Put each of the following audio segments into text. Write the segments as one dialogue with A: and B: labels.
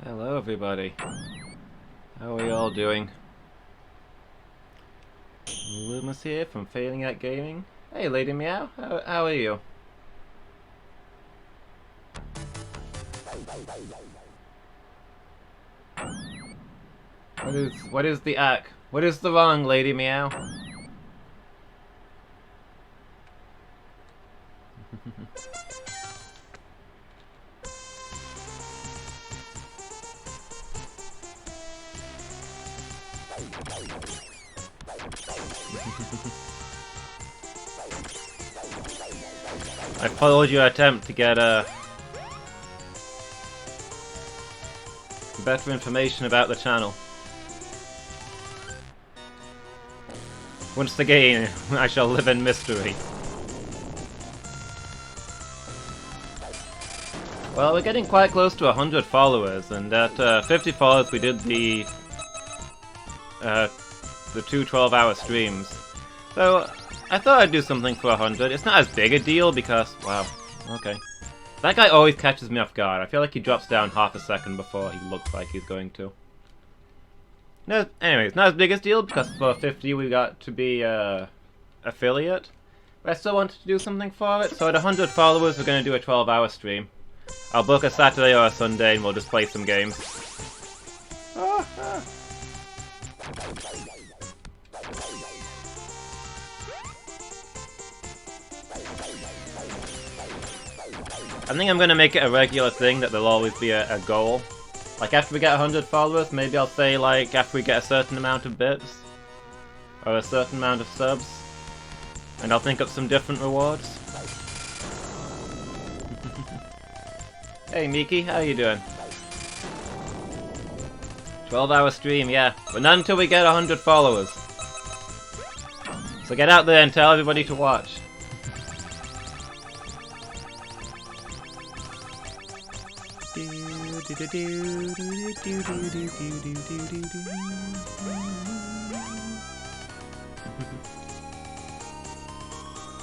A: Hello everybody. How are we all doing? Lumus here from Failing at Gaming. Hey Lady Meow, how are you? What is the ack? What is the wrong, Lady Meow? I followed your attempt to get better information about the channel. Once again, I shall live in mystery. Well, we're getting quite close to 100 followers, and at 50 followers we did the 2 12-hour streams. So, I thought I'd do something for 100. It's not as big a deal because, wow, okay. That guy always catches me off guard. I feel like he drops down half a second before he looks like he's going to. No, anyways, not as big a deal because for 50 we got to be affiliate. But I still wanted to do something for it, so at 100 followers we're going to do a 12-hour stream. I'll book a Saturday or a Sunday and we'll just play some games. I think I'm going to make it a regular thing that there'll always be a goal. Like after we get 100 followers, maybe I'll say like after we get a certain amount of bits. Or a certain amount of subs. And I'll think up some different rewards. Hey Miki, how you doing? 12-hour stream, yeah. But not until we get 100 followers. So get out there and tell everybody to watch. So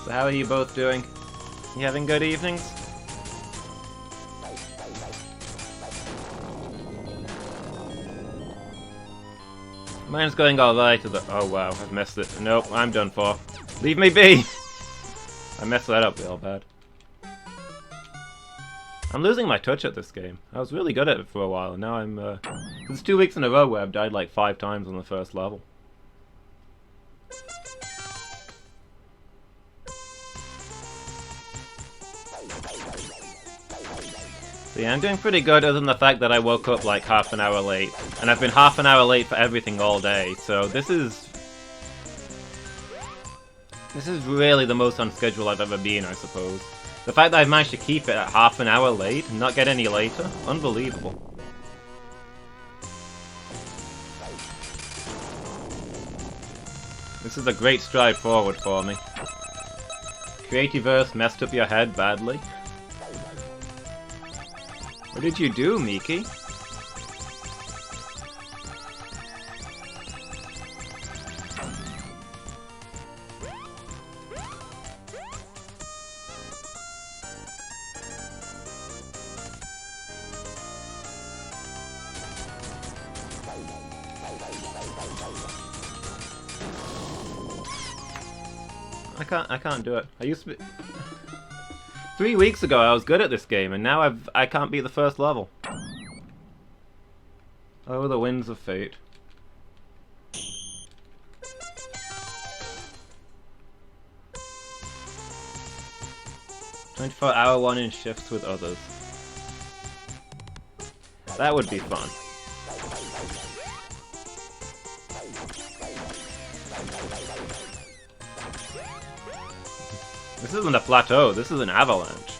A: how are you both doing? You having good evenings? Mine's going alright. Oh wow, I've messed it. Nope, I'm done for. Leave me be! I messed that up real bad. I'm losing my touch at this game. I was really good at it for a while, and now I'm, it's 2 weeks in a row where I've died like 5 times on the first level. So yeah, I'm doing pretty good other than the fact that I woke up like half an hour late. And I've been half an hour late for everything all day, so this is really the most on schedule I've ever been, I suppose. The fact that I've managed to keep it at half an hour late and not get any later, unbelievable. This is a great stride forward for me. Creativerse messed up your head badly. What did you do, Miki? I can't do it. I used to be... 3 weeks ago I was good at this game, and now I can't beat the first level. Oh, the winds of fate. "24-hour one-in shifts with others." That would be fun. This isn't a plateau, this is an avalanche.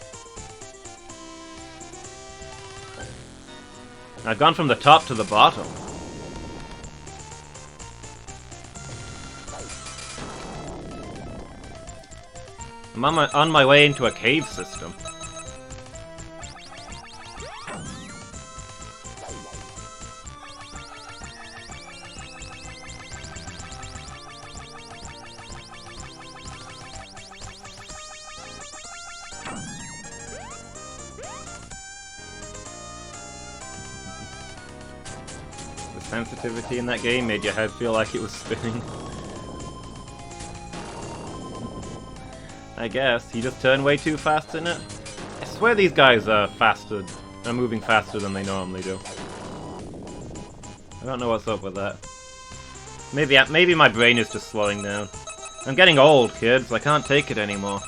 A: I've gone from the top to the bottom. I'm on my way into a cave system. sensitivity in that game made your head feel like it was spinning. I guess. You just turn way too fast in it. I swear these guys are moving faster than they normally do. I don't know what's up with that. Maybe my brain is just slowing down. I'm getting old, kids. I can't take it anymore.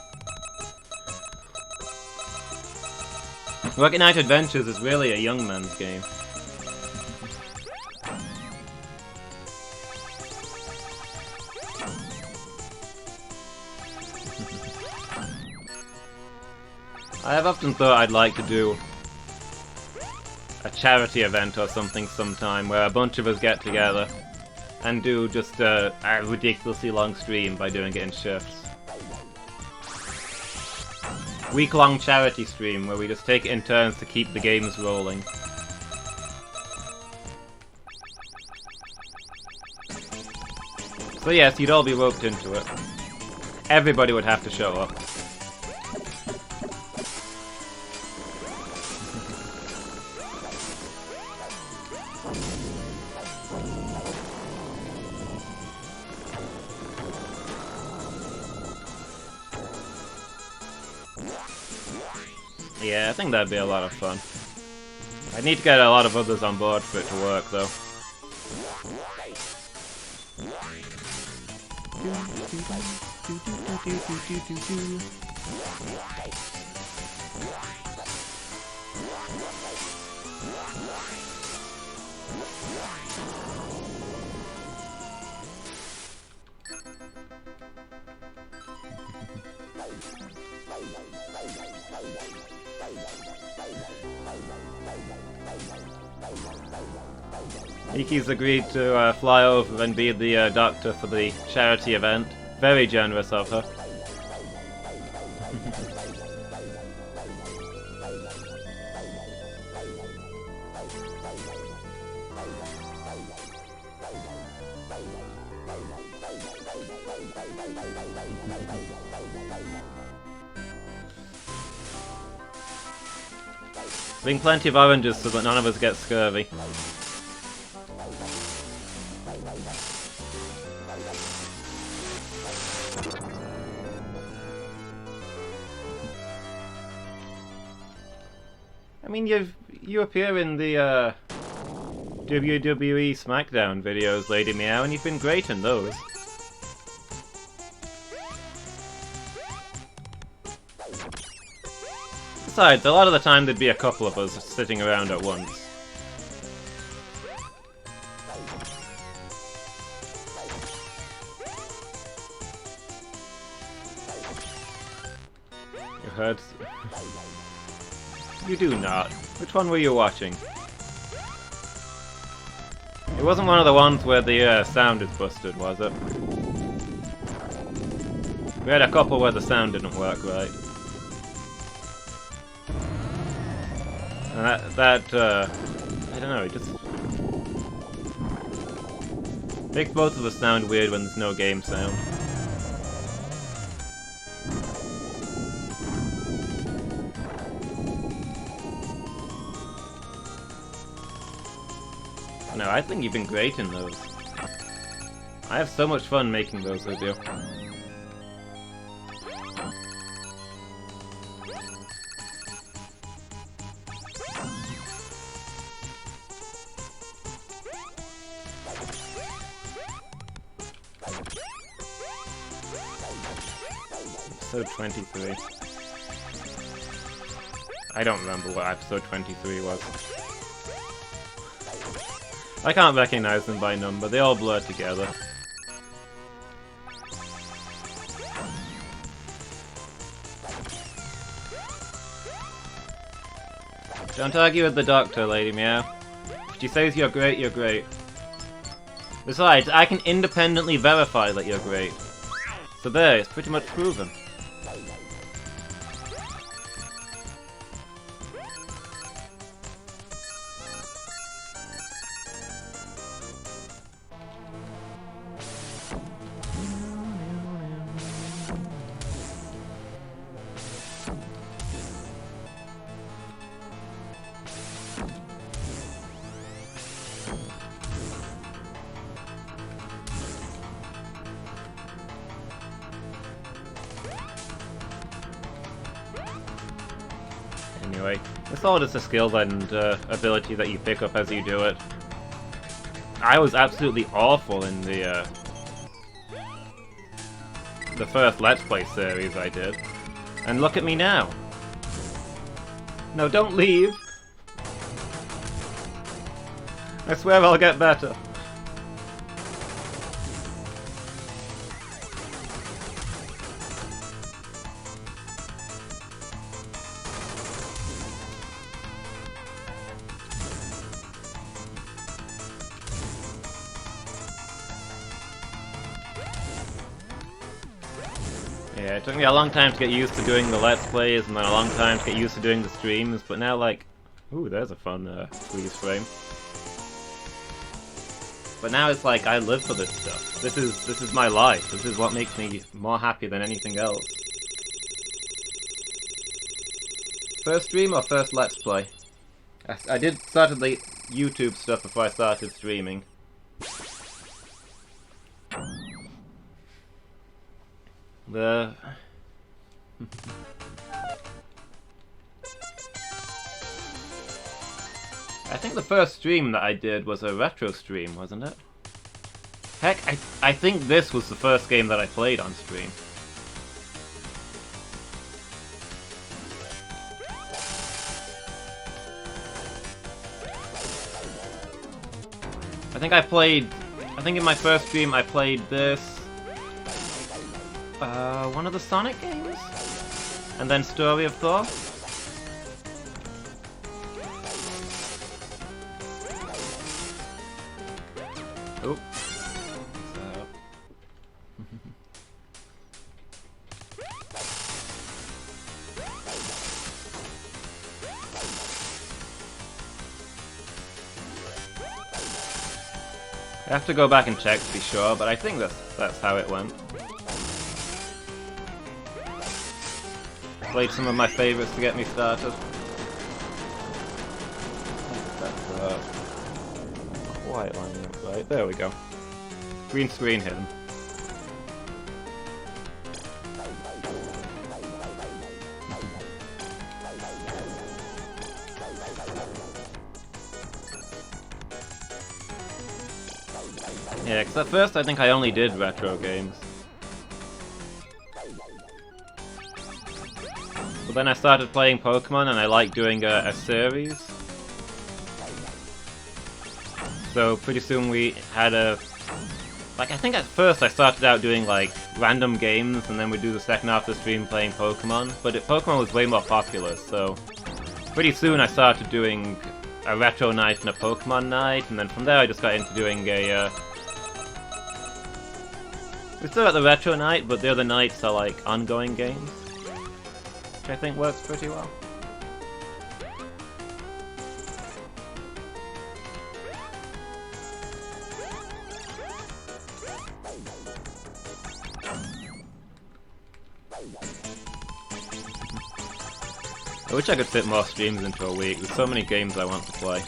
A: Rocket Knight Adventures is really a young man's game. I have often thought I'd like to do a charity event or something sometime where a bunch of us get together and do just a ridiculously long stream by doing it in shifts. Week-long charity stream where we just take it in turns to keep the games rolling. So yes, you'd all be roped into it. Everybody would have to show up. Yeah, I think that'd be a lot of fun. I'd need to get a lot of others on board for it to work, though. Iki's agreed to fly over and be the doctor for the charity event. Very generous of her. Bring plenty of oranges so that none of us get scurvy. I mean, you appear in the WWE SmackDown videos, Lady Meow, and you've been great in those. Besides, a lot of the time there'd be a couple of us sitting around at once. You heard... You do not. Which one were you watching? It wasn't one of the ones where the sound is busted, was it? We had a couple where the sound didn't work right. And I don't know, it just... makes both of us sound weird when there's no game sound. No, I think you've been great in those. I have so much fun making those with you. Episode 23. I don't remember what episode 23 was. I can't recognize them by number, they all blur together. Don't argue with the doctor, Lady Meow. If she says you're great, you're great. Besides, I can independently verify that you're great. So there, it's pretty much proven. anyway. It's all just a skill and ability that you pick up as you do it. I was absolutely awful in the first Let's Play series I did. And look at me now. No, don't leave! I swear I'll get better. Yeah, it took me a long time to get used to doing the Let's Plays, and then a long time to get used to doing the streams, but now, like... Ooh, there's a fun freeze frame. But now it's like, I live for this stuff. This is my life. This is what makes me more happy than anything else. First stream or first Let's Play? I did started the YouTube stuff before I started streaming. I think the first stream that I did was a retro stream, wasn't it? Heck, I think this was the first game that I played on stream. I think in my first stream I played this, one of the Sonic games? And then Story of Thor? Oh. I have to go back and check to be sure, but I think that's how it went. Played some of my favorites to get me started. That's quite lining up right. There we go. Green screen hidden. Yeah, because at first I think I only did retro games. But then I started playing Pokemon and I liked doing a series. So pretty soon we had a... Like, I think at first I started out doing like random games and then we'd do the second half of the stream playing Pokemon. But Pokemon was way more popular, so... Pretty soon I started doing a retro night and a Pokemon night, and then from there I just got into doing a... We still got the retro night, but the other nights are like ongoing games, which I think works pretty well. I wish I could fit more streams into a week. There's so many games I want to play.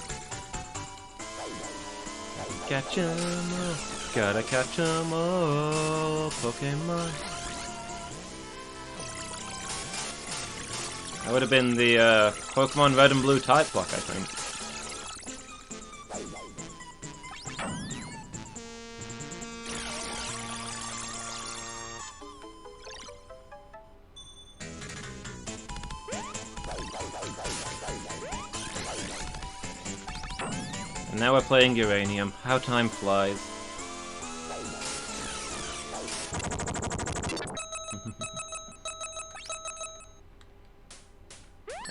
A: Catch 'em all. Gotta catch 'em all, Pokemon. That would have been the Pokemon Red and Blue type block, I think. And now we're playing Uranium. How time flies.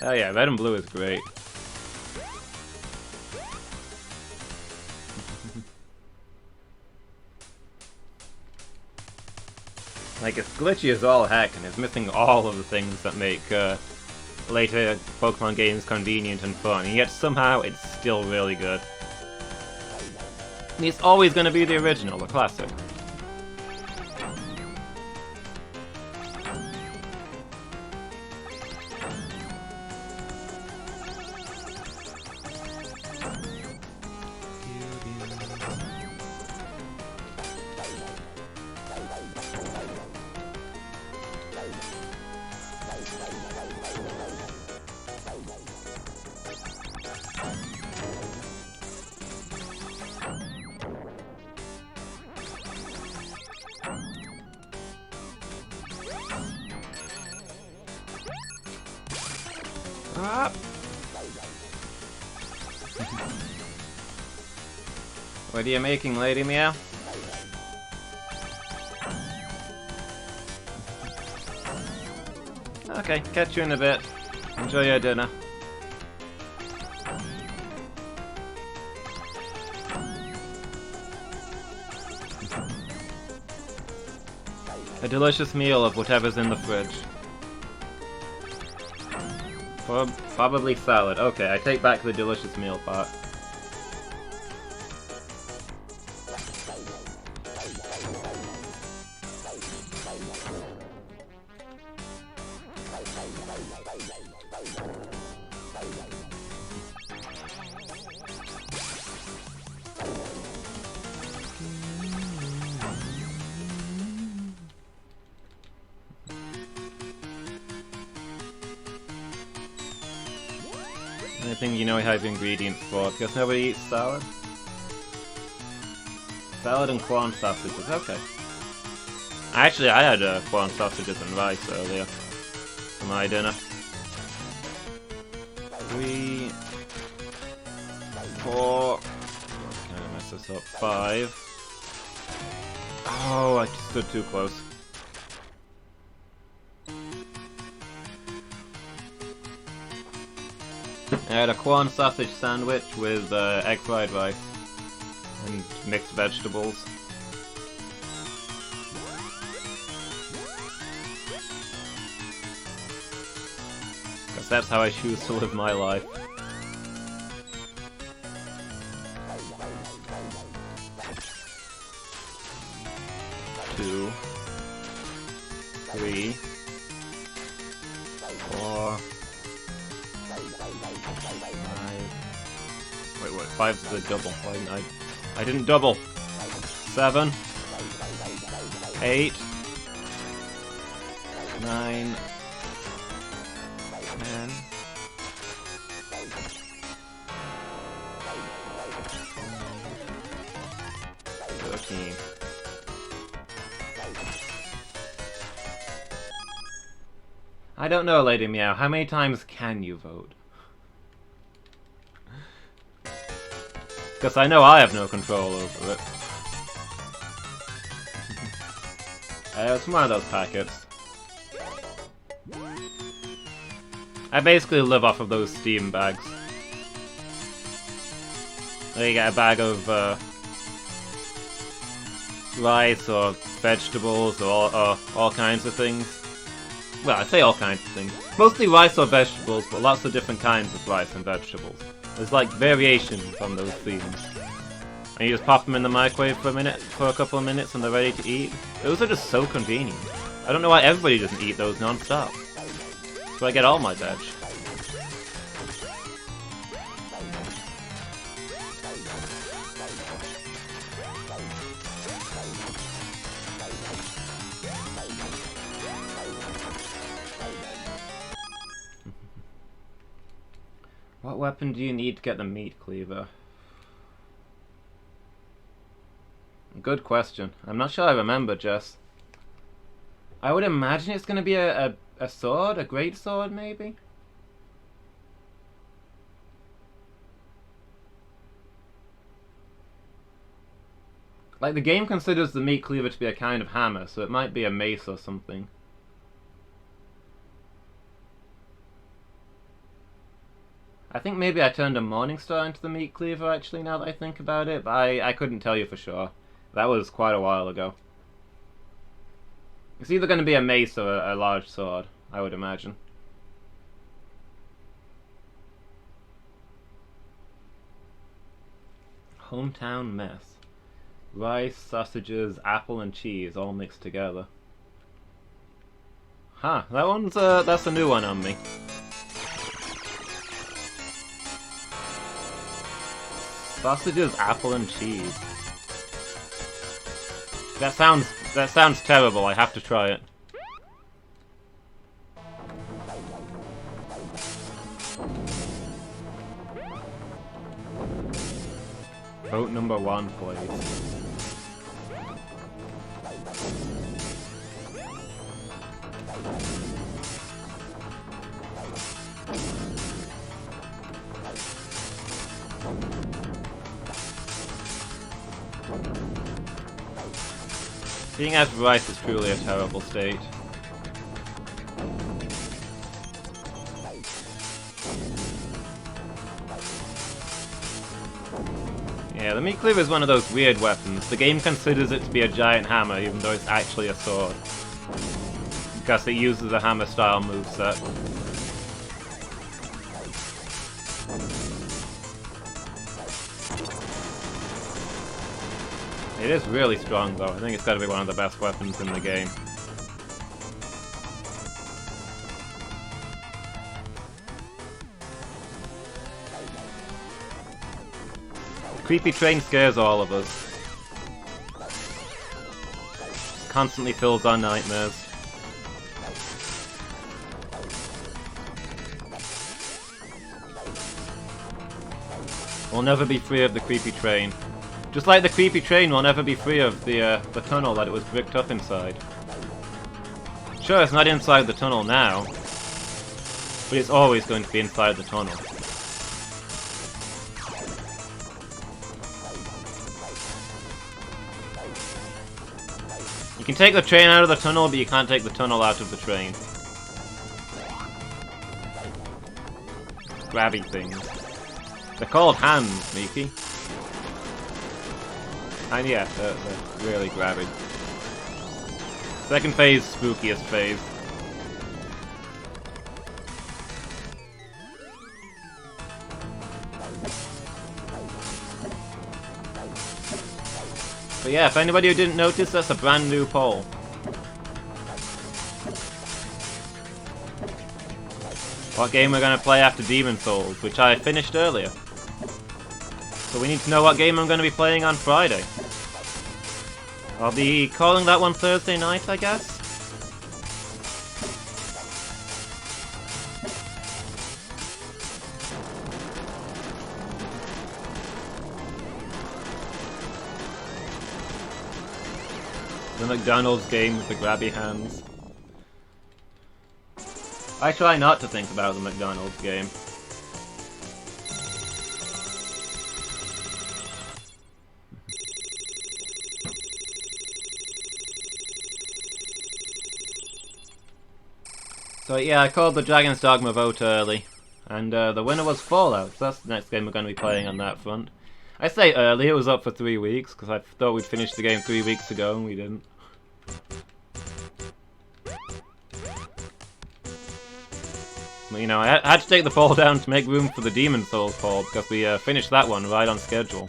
A: Oh yeah, Red and Blue is great. Like, it's glitchy as all heck, and it's missing all of the things that make later Pokemon games convenient and fun, and yet somehow it's still really good. And it's always going to be the original, the classic. Ah. What are you making, Lady Meow? Okay, catch you in a bit. Enjoy your dinner. A delicious meal of whatever's in the fridge. Probably salad. Okay, I take back the delicious meal part. Anything you know we have ingredients for, because nobody eats salad? Salad and corn sausages, okay. Actually, I had corn sausages and rice earlier for my dinner. 3, 4, can I mess this up? 5. Oh, I just stood too close. I had a corn sausage sandwich with egg fried rice and mixed vegetables. Because that's how I choose to live my life. Two, 3, 4. 5's the double. I didn't double. 7, 8, 9, 10. 13. I don't know, Lady Meow. How many times can you vote? Because I know I have no control over it. It's one of those packets. I basically live off of those Steam bags. You get a bag of rice or vegetables or all kinds of things. Well, I say all kinds of things. Mostly rice or vegetables, but lots of different kinds of rice and vegetables. There's like variations on those themes. And you just pop them in the microwave for a couple of minutes and they're ready to eat. Those are just so convenient. I don't know why everybody doesn't eat those non-stop. That's where I get all my veg. What weapon do you need to get the meat cleaver? Good question. I'm not sure I remember, Jess. I would imagine it's going to be a sword? A great sword, maybe? Like, the game considers the meat cleaver to be a kind of hammer, so it might be a mace or something. I think maybe I turned a Morningstar into the meat cleaver, actually, now that I think about it, but I couldn't tell you for sure. That was quite a while ago. It's either going to be a mace or a large sword, I would imagine. Hometown mess. Rice, sausages, apple and cheese all mixed together. Huh, that's a new one on me. Sausages, apple and cheese. That sounds terrible. I have to try it. Vote number 1, please. Being out of rice is truly a terrible state. Yeah, the meat cleaver is one of those weird weapons. The game considers it to be a giant hammer, even though it's actually a sword. Because it uses a hammer-style moveset. It is really strong, though. I think it's got to be one of the best weapons in the game. The creepy train scares all of us. Constantly fills our nightmares. We'll never be free of the creepy train. Just like the creepy train will never be free of the tunnel that it was bricked up inside. Sure, it's not inside the tunnel now, but it's always going to be inside the tunnel. You can take the train out of the tunnel, but you can't take the tunnel out of the train. Grabby things. They're called hands, Miki. And yeah, they're really grabby. Second phase, spookiest phase. But yeah, if anybody who didn't notice, that's a brand new poll. What game we're gonna play after Demon Souls, which I finished earlier. So we need to know what game I'm going to be playing on Friday. I'll be calling that one Thursday night, I guess? The McDonald's game with the grabby hands. I try not to think about the McDonald's game. So yeah, I called the Dragon's Dogma vote early, and the winner was Fallout. So that's the next game we're going to be playing on that front. I say early, it was up for 3 weeks, because I thought we'd finished the game 3 weeks ago, and we didn't. But, you know, I had to take the poll down to make room for the Demon Souls poll, because we finished that one right on schedule.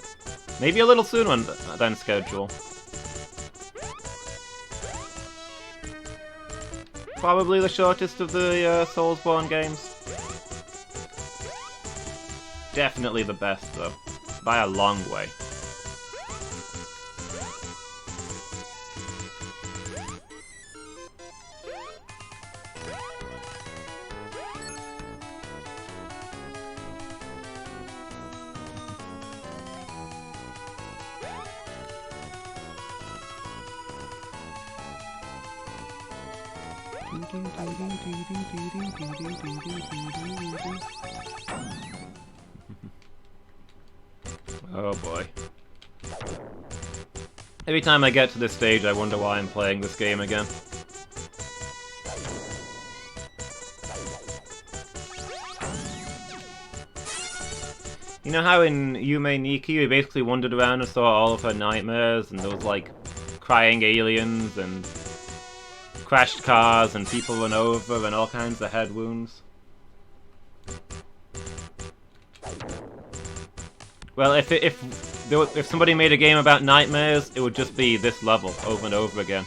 A: Maybe a little sooner than schedule. Probably the shortest of the Soulsborne games. Definitely the best, though. By a long way. Oh boy. Every time I get to this stage, I wonder why I'm playing this game again. You know how in Yume Nikki we basically wandered around and saw all of her nightmares, and there was like crying aliens and crashed cars and people run over and all kinds of head wounds? Well, if somebody made a game about nightmares, it would just be this level over and over again.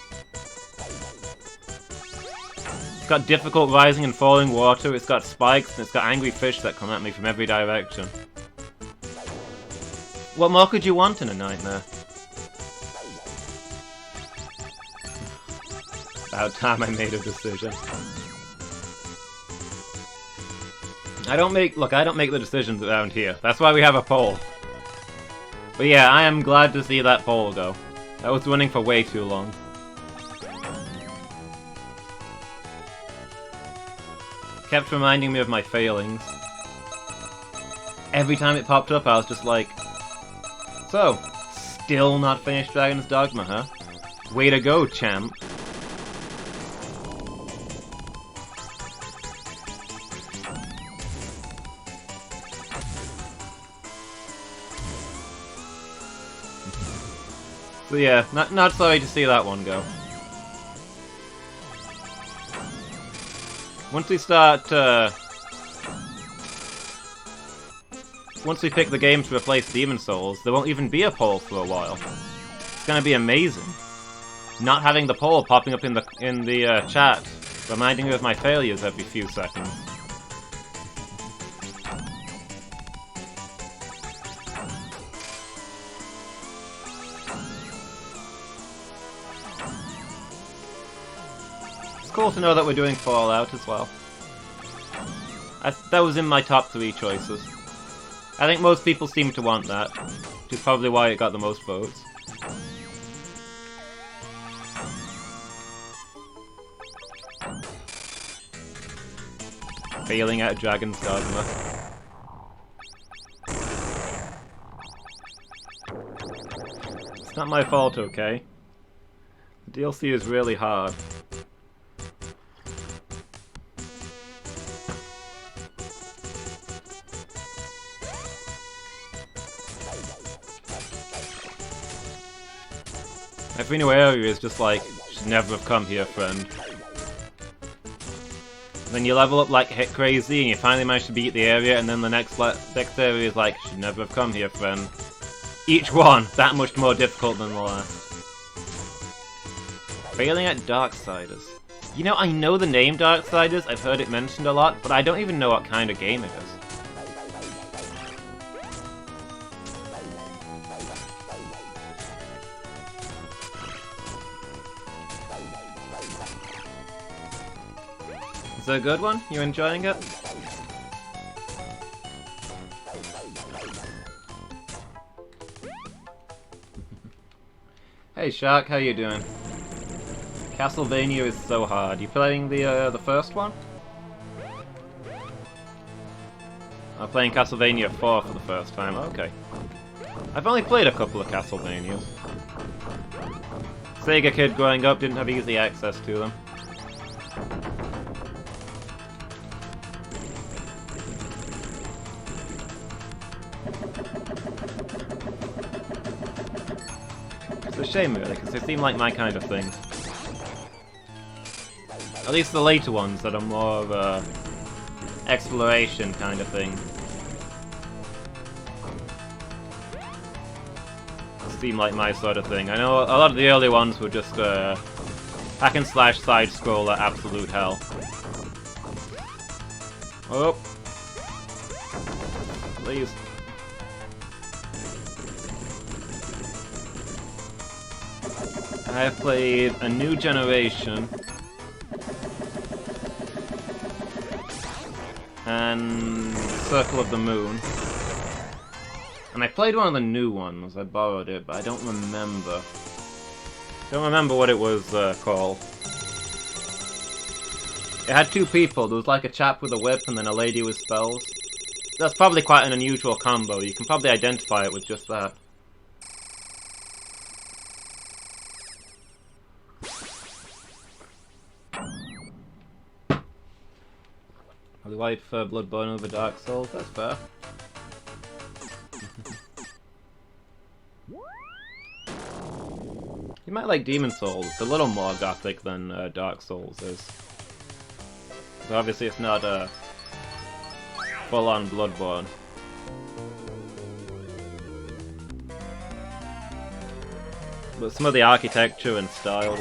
A: It's got difficult rising and falling water, it's got spikes, and it's got angry fish that come at me from every direction. What more could you want in a nightmare? About time I made a decision. I don't make the decisions around here. That's why we have a poll. But yeah, I am glad to see that poll go. That was running for way too long. Kept reminding me of my failings. Every time it popped up, I was just like, so, Still not finished Dragon's Dogma, huh? Way to go, champ. So yeah, not sorry to see that one go. Once we start, once we pick the game to replace Demon Souls, there won't even be a poll for a while. It's gonna be amazing. Not having the poll popping up in the chat, reminding me of my failures every few seconds. It's cool to know that we're doing Fallout as well. That was in my top 3 choices. I think most people seem to want that, which is probably why it got the most votes. Failing at Dragon's Dogma. It's not my fault, okay? The DLC is really hard. Every new area is just like, should never have come here, friend. Then you level up like hit crazy and you finally manage to beat the area, and then the next area is like, should never have come here, friend. Each one that much more difficult than the last. Failing at Darksiders. You know, I know the name Darksiders, I've heard it mentioned a lot, but I don't even know what kind of game it is. Is it a good one? You enjoying it? Hey Shark, how you doing? Castlevania is so hard. You playing the first one? I'm playing Castlevania 4 for the first time. Okay. I've only played a couple of Castlevanias. Sega kid growing up, didn't have easy access to them. It's a shame really, because they seem like my kind of thing. At least the later ones that are more of a exploration kind of thing. Seem like my sort of thing. I know a lot of the early ones were just hack and slash side scroller absolute hell. Oh. Please. I have played A New Generation and Circle of the Moon. And I played one of the new ones. I borrowed it, but I don't remember. Don't remember what it was called. It had 2 people. There was like a chap with a whip and then a lady with spells. That's probably quite an unusual combo. You can probably identify it with just that. I'd wait for Bloodborne over Dark Souls. That's fair. You might like Demon Souls. It's a little more gothic than Dark Souls is. So obviously it's not full-on Bloodborne. But some of the architecture and styles.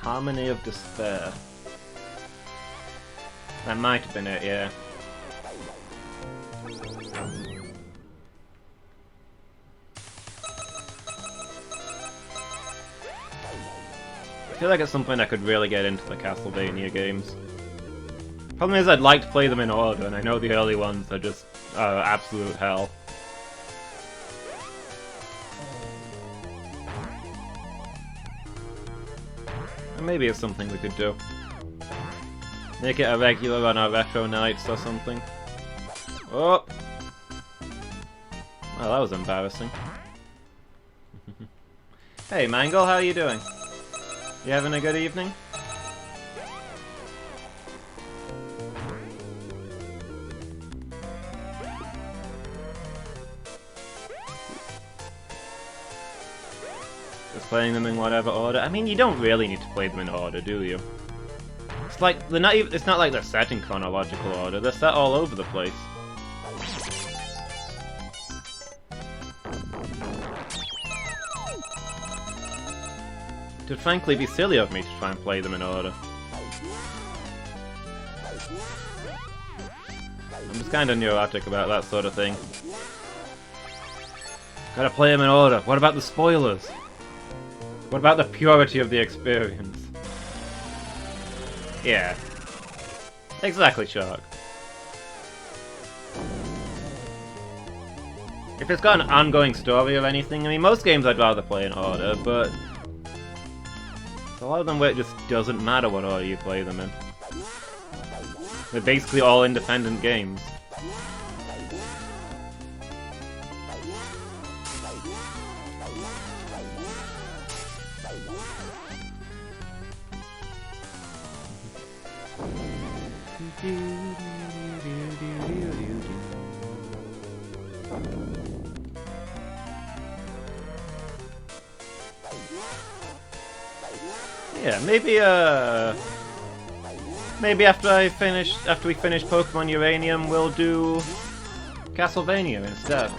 A: Harmony of Despair. That might have been it, yeah. feel like at some point I could really get into the Castlevania games. Problem is I'd like to play them in order, and I know the early ones are just absolute hell. And maybe it's something we could do. Make it a regular on our retro nights or something. Oh! Well, that was embarrassing. Hey, Mangle, how are you doing? You having a good evening? Just playing them in whatever order. I mean, you don't really need to play them in order, do you? It's like they're not even. It's not like they're set in chronological order. They're set all over the place. It would frankly be silly of me to try and play them in order. I'm just kind of neurotic about that sort of thing. Gotta play them in order. What about the spoilers? What about the purity of the experience? Yeah. Exactly, Shark. If it's got an ongoing story or anything, I mean, most games I'd rather play in order, but a lot of them where it just doesn't matter what order you play them in. They're basically all independent games. Yeah, maybe after we finish Pokemon Uranium, we'll do Castlevania instead.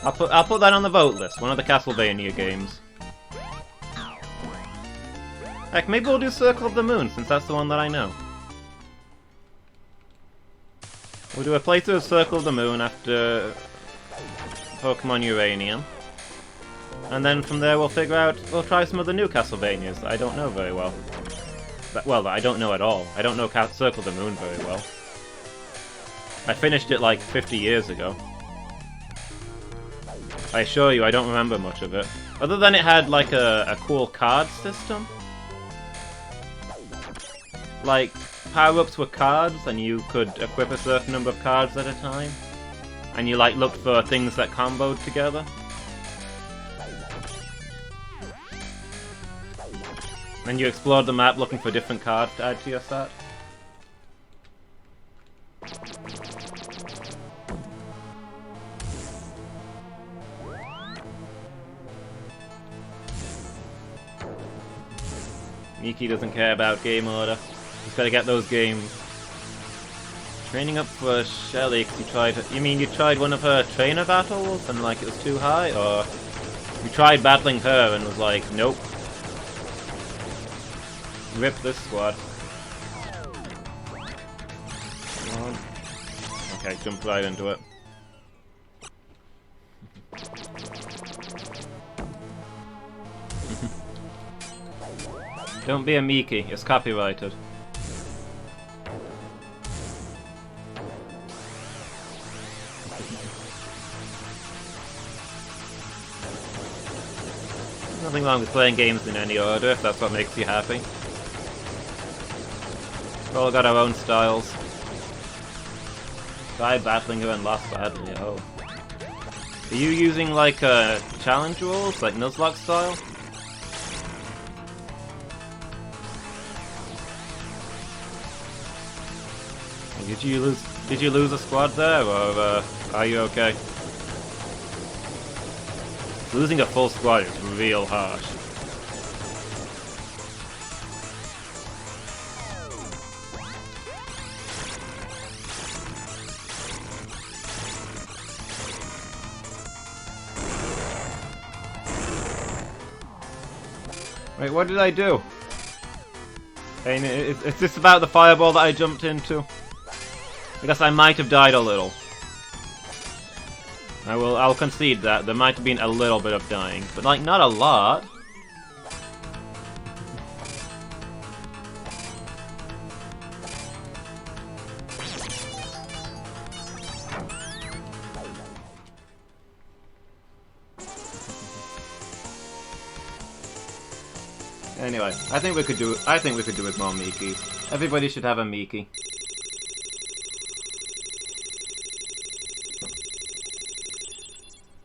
A: I'll put that on the vote list. One of the Castlevania games. Heck, maybe we'll do Circle of the Moon, since that's the one that I know. We'll do a playthrough of Circle of the Moon after Pokemon Uranium. And then from there we'll try some of the new Castlevanias that I don't know very well. That I don't know at all. I don't know Circle of the Moon very well. I finished it like 50 years ago. I assure you, I don't remember much of it. Other than it had like a cool card system. Like, power-ups were cards, and you could equip a certain number of cards at a time. And you like looked for things that comboed together. And you explored the map looking for different cards to add to your set. Miki doesn't care about game order. Just gotta get those games. Training up for Shelly, 'cause you tried one of her trainer battles and like it was too high? Or you tried battling her and was like, nope. Rip this squad. Come on. Okay, jump right into it. Don't be a Miki, it's copyrighted. Nothing wrong with playing games in any order if that's what makes you happy. We've all got our own styles. Tried battling her and lost badly, oh. Are you using like challenge rules, like Nuzlocke style? Did you lose a squad there, or are you okay? Losing a full squad is real harsh. Wait, what did I do? I mean, is this about the fireball that I jumped into? I guess I might have died a little. I'll concede that. There might have been a little bit of dying, but like, not a lot. Anyway, I think we could do with more Mikis. Everybody should have a Miki.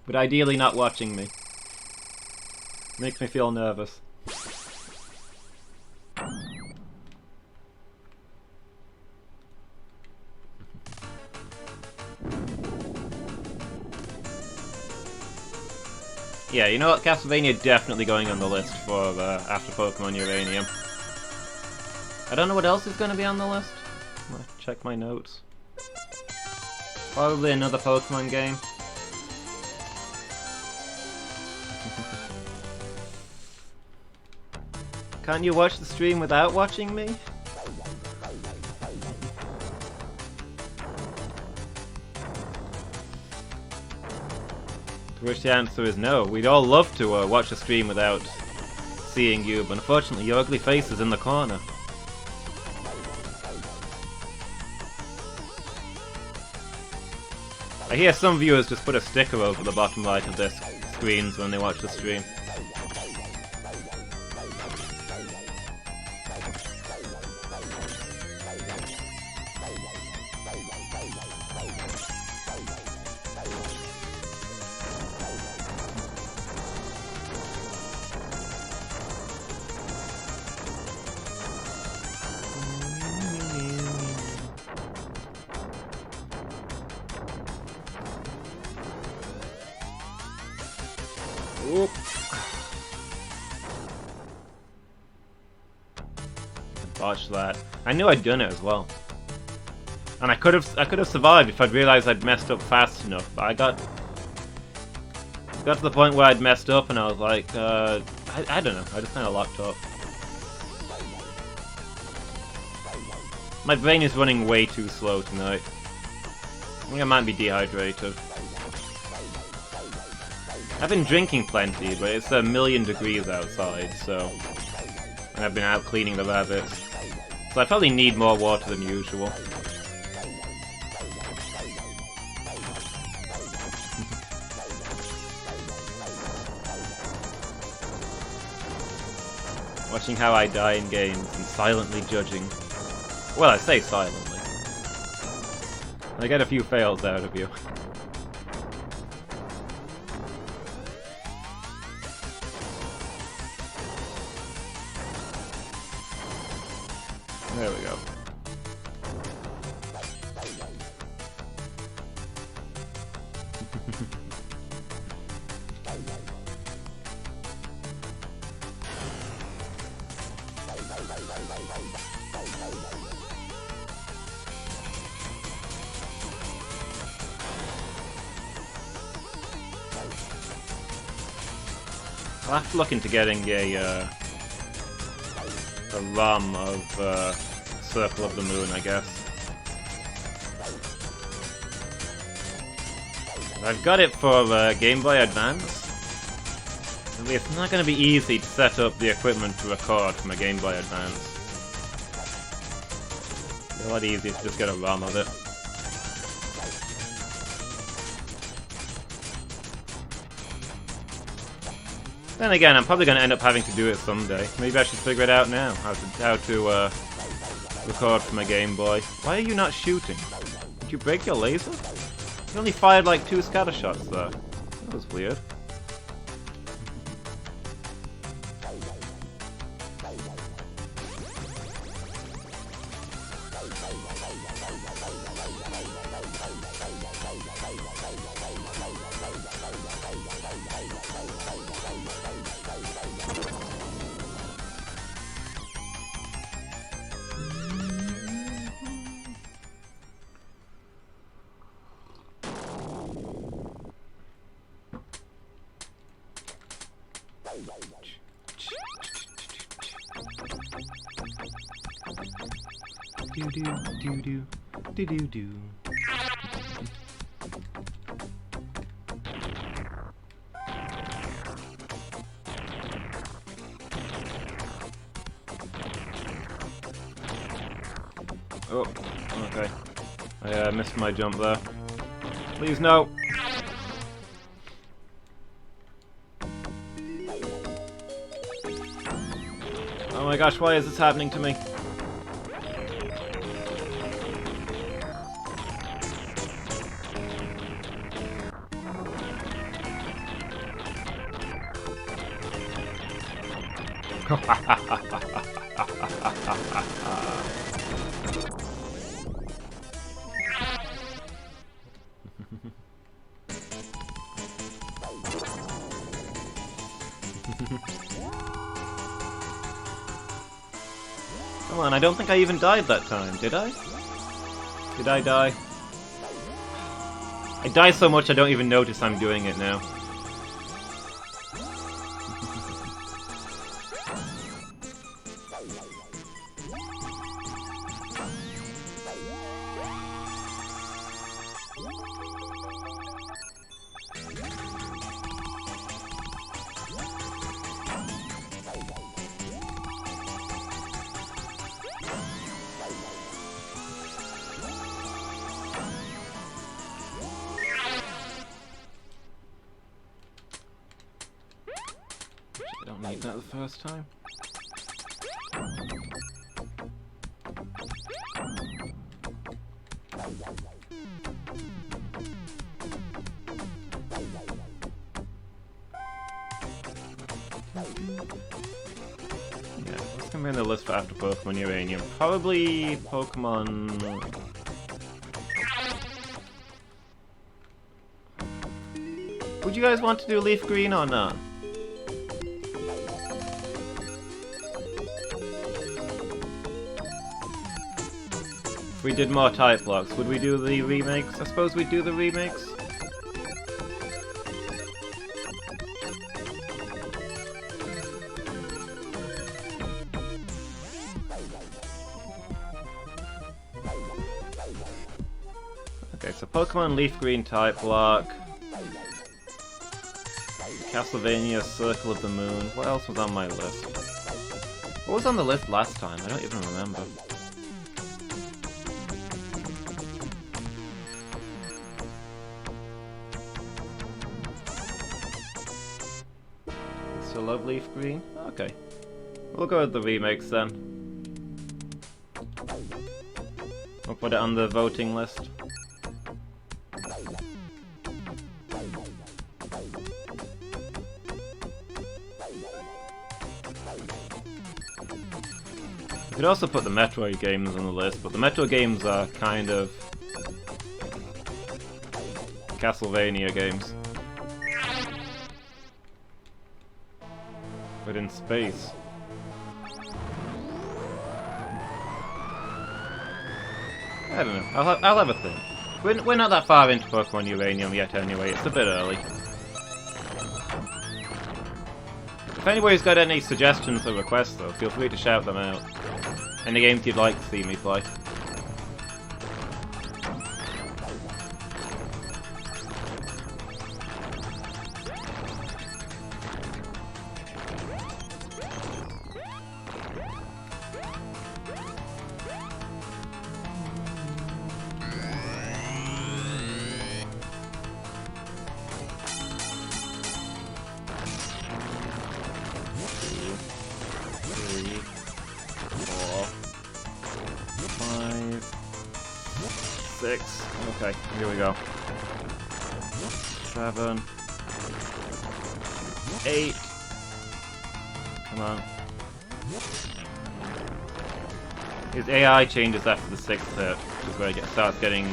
A: But ideally not watching me. Makes me feel nervous. Yeah, you know what? Castlevania definitely going on the list for after Pokemon Uranium. I don't know what else is going to be on the list. I'm gonna check my notes. Probably another Pokemon game. Can't you watch the stream without watching me? To which the answer is no. We'd all love to watch the stream without seeing you, but unfortunately your ugly face is in the corner. I hear some viewers just put a sticker over the bottom right of their screens when they watch the stream. Oop. Botched that. I knew I'd done it as well. And I could have survived if I'd realized I'd messed up fast enough, but I got to the point where I'd messed up and I was like, I don't know, I just kinda locked up. My brain is running way too slow tonight. I think I might be dehydrated. I've been drinking plenty, but it's 1,000,000 degrees outside, so... And I've been out cleaning the rabbits. So I probably need more water than usual. Watching how I die in games and silently judging. Well, I say silently. I get a few fails out of you. There we go. I'll have to look into getting a ROM of Circle of the Moon, I guess. I've got it for Game Boy Advance. It's not going to be easy to set up the equipment to record from a Game Boy Advance. It's a lot easier to just get a ROM of it. Then again, I'm probably going to end up having to do it someday. Maybe I should figure it out now, how to record from a Game Boy. Why are you not shooting? Did you break your laser? You only fired like 2 scatter shots there. That was weird. Do-do-do-do. Oh, okay. I missed my jump there. Please, no! Oh my gosh, why is this happening to me? Come on, I don't think I even died that time, did I? Did I die? I die so much I don't even notice I'm doing it now. I don't need that the first time. Yeah, what's gonna be on the list for after Pokemon Uranium? Probably Pokemon... Would you guys want to do Leaf Green or not? If we did more type blocks, would we do the remakes? I suppose we'd do the remakes. Okay, so Pokemon Leaf Green type block. Castlevania Circle of the Moon. What else was on my list? What was on the list last time? I don't even remember. Still love Leaf Green? Okay. We'll go with the remakes then. We'll put it on the voting list. We could also put the Metroid games on the list, but the Metroid games are kind of Castlevania games. But in space. I don't know. I'll have a think. We're not that far into Pokemon Uranium yet anyway, it's a bit early. If anybody's got any suggestions or requests though, feel free to shout them out. Any games you'd like to see me play. Okay, here we go. 7, 8. Come on. His AI changes after the 6th hit, which is where it starts getting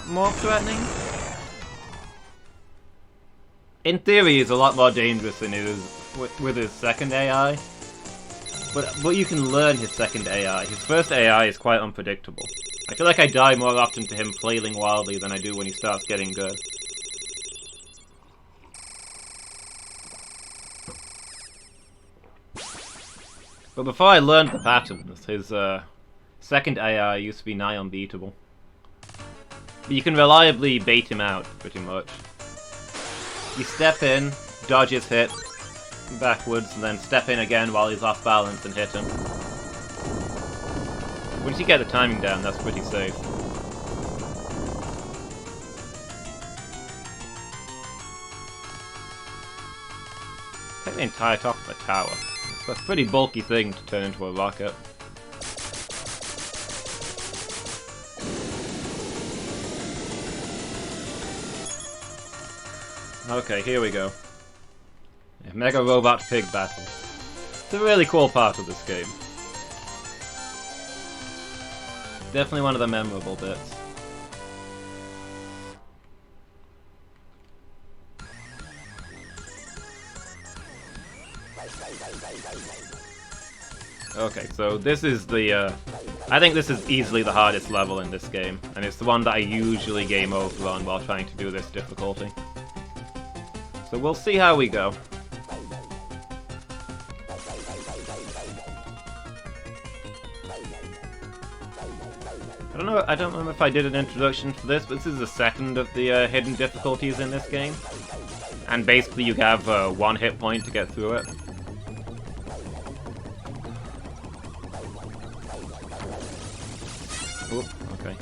A: more threatening. In theory, he's a lot more dangerous than he is with his second AI. But you can learn his second AI. His first AI is quite unpredictable. I feel like I die more often to him flailing wildly than I do when he starts getting good. But before I learned the patterns, his second AI used to be nigh unbeatable. But you can reliably bait him out, pretty much. You step in, dodge his hit, backwards, and then step in again while he's off balance and hit him. Once you get the timing down, that's pretty safe. Take the entire top of a tower. It's a pretty bulky thing to turn into a rocket. Okay, here we go. A Mega Robot Pig Battle. It's a really cool part of this game. Definitely one of the memorable bits. Okay, so this is the, I think this is easily the hardest level in this game, and it's the one that I usually game over on while trying to do this difficulty. So we'll see how we go. I don't remember if I did an introduction for this, but this is the second of the hidden difficulties in this game. And basically you have one hit point to get through it. Oop, okay.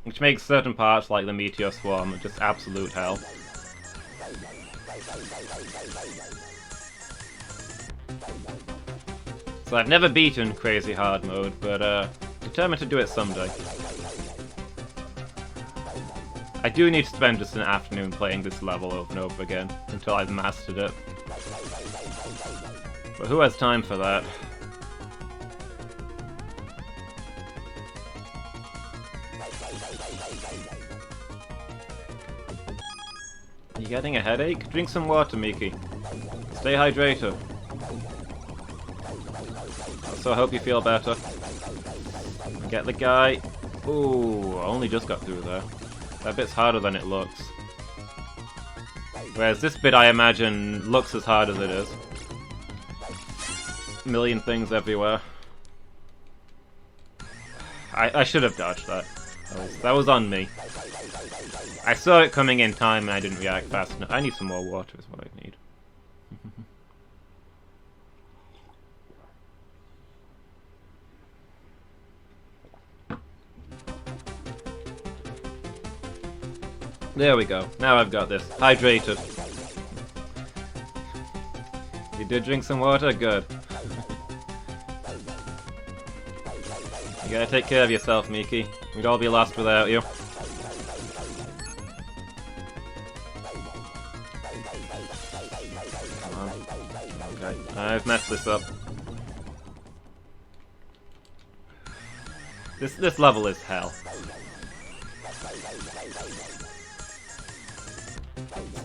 A: Which makes certain parts, like the Meteor Swarm, just absolute hell. So I've never beaten Crazy Hard Mode, but determined to do it someday. I do need to spend just an afternoon playing this level over and over again, until I've mastered it. But who has time for that? You getting a headache? Drink some water, Miki. Stay hydrated. So I hope you feel better. Get the guy. Ooh, I only just got through there. That bit's harder than it looks. Whereas this bit, I imagine, looks as hard as it is. A million things everywhere. I should have dodged that. That was on me. I saw it coming in time and I didn't react fast enough. I need some more water is what I need. There we go. Now I've got this. Hydrated. You did drink some water? Good. You gotta take care of yourself, Miki. We'd all be lost without you. Come on. Okay, I've messed this up. This level is hell.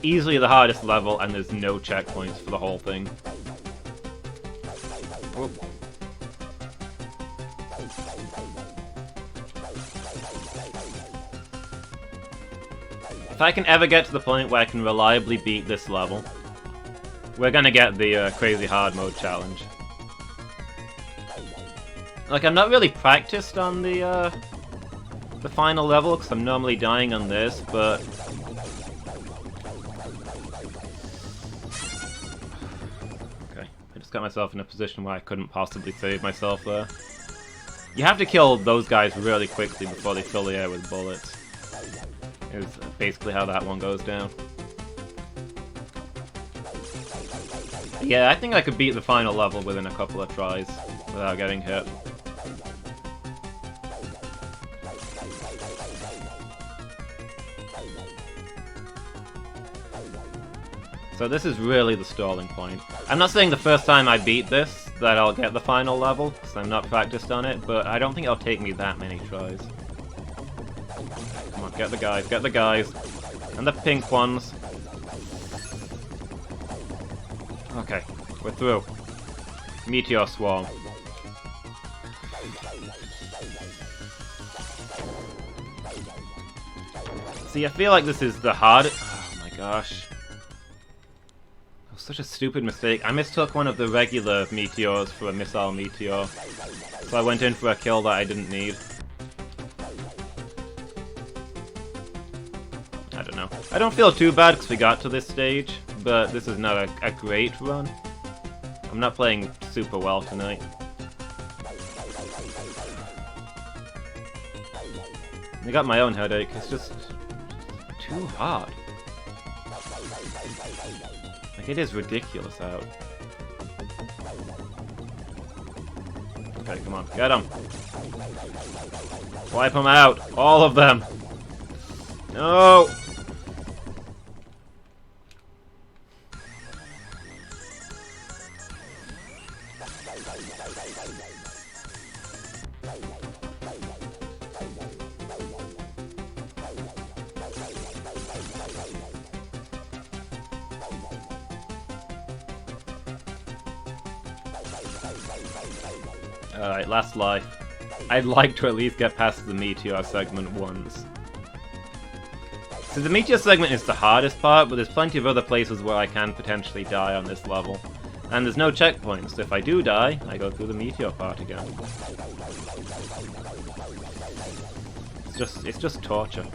A: Easily the hardest level, and there's no checkpoints for the whole thing. Whoop. If I can ever get to the point where I can reliably beat this level, we're gonna get the Crazy Hard Mode challenge. Like, I'm not really practiced on the final level, because I'm normally dying on this, but got myself in a position where I couldn't possibly save myself there. You have to kill those guys really quickly before they fill the air with bullets. Is basically how that one goes down. Yeah, I think I could beat the final level within a couple of tries without getting hit. So this is really the stalling point. I'm not saying the first time I beat this that I'll get the final level, because I'm not practiced on it, but I don't think it'll take me that many tries. Come on, get the guys, and the pink ones. Okay, we're through. Meteor Swarm. See, I feel like this is the hardest. Oh my gosh. Such a stupid mistake. I mistook one of the regular meteors for a missile meteor. So I went in for a kill that I didn't need. I don't know. I don't feel too bad because we got to this stage, but this is not a great run. I'm not playing super well tonight. I got my own headache. It's just too hard. Like, it is ridiculous out. Okay, come on, get them! Wipe them out! All of them! No! Alright, last life. I'd like to at least get past the Meteor segment once. So the Meteor segment is the hardest part, but there's plenty of other places where I can potentially die on this level. And there's no checkpoints, so if I do die, I go through the Meteor part again. It's just torture.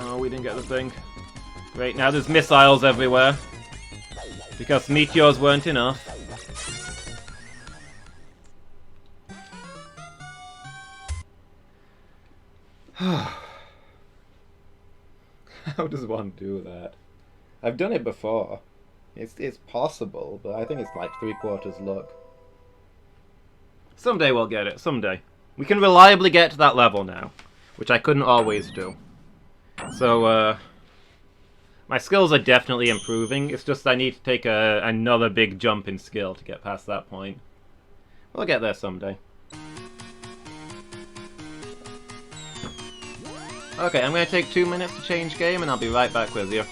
A: Oh, we didn't get the thing. Great, now there's missiles everywhere. Because meteors weren't enough. How does one do that? I've done it before. It's possible, but I think it's like 3/4 luck. Someday we'll get it, someday. We can reliably get to that level now, which I couldn't always do. So, my skills are definitely improving, it's just I need to take another big jump in skill to get past that point. We'll get there someday. Okay, I'm going to take 2 minutes to change game and I'll be right back with you.